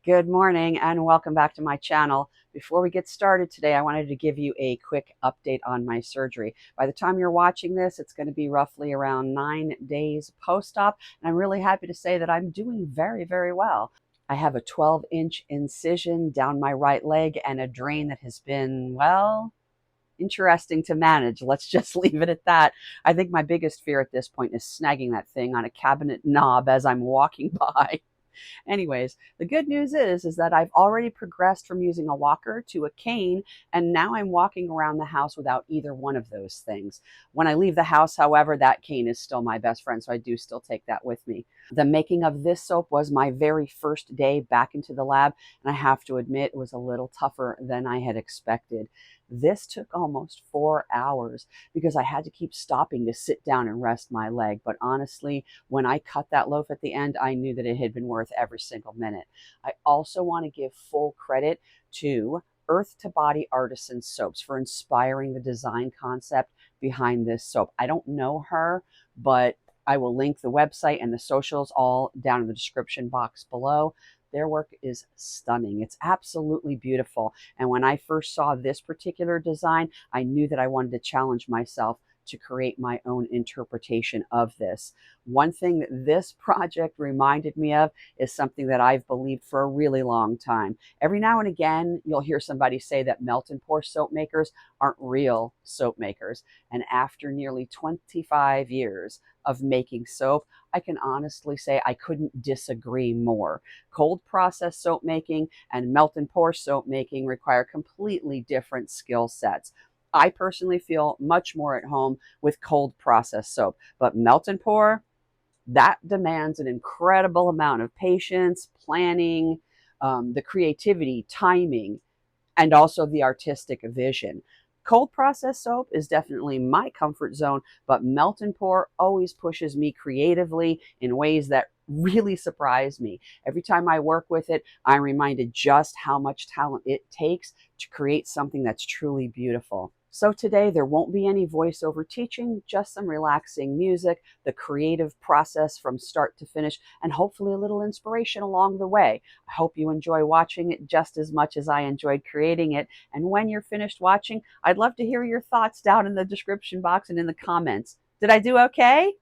Good morning and welcome back to my channel. Before we get started today, I wanted to give you a quick update on my surgery. By the time you're watching this, it's going to be roughly around 9 days post-op, and I'm really happy to say that I'm doing very, very well. I have a 12-inch incision down my right leg and a drain that has been, well, interesting to manage. Let's just leave it at that. I think my biggest fear at this point is snagging that thing on a cabinet knob as I'm walking by. Anyways, the good news is that I've already progressed from using a walker to a cane, and now I'm walking around the house without either one of those things. When I leave the house, however, that cane is still my best friend, so I do still take that with me. The making of this soap was my very first day back into the lab, and I have to admit it was a little tougher than I had expected. This took almost 4 hours because I had to keep stopping to sit down and rest my leg. But honestly, when I cut that loaf at the end, I knew that it had been worth every single minute. I also want to give full credit to Earth to Body Artisan soaps for inspiring the design concept behind this soap. I don't know her, but I will link the website and the socials all down in the description box below. Their work is stunning. It's absolutely beautiful. And when I first saw this particular design, I knew that I wanted to challenge myself to create my own interpretation of this. One thing that this project reminded me of is something that I've believed for a really long time. Every now and again, you'll hear somebody say that melt and pour soap makers aren't real soap makers. And after nearly 25 years of making soap, I can honestly say I couldn't disagree more. Cold process soap making and melt and pour soap making require completely different skill sets. I personally feel much more at home with cold process soap, but melt and pour, that demands an incredible amount of patience, planning, the creativity, timing, and also the artistic vision. Cold process soap is definitely my comfort zone, but melt and pour always pushes me creatively in ways that really surprise me. Every time I work with it, I'm reminded just how much talent it takes to create something that's truly beautiful. So today there won't be any voiceover teaching, just some relaxing music, the creative process from start to finish, and hopefully a little inspiration along the way. I hope you enjoy watching it just as much as I enjoyed creating it. And when you're finished watching, I'd love to hear your thoughts down in the description box and in the comments. Did I do okay?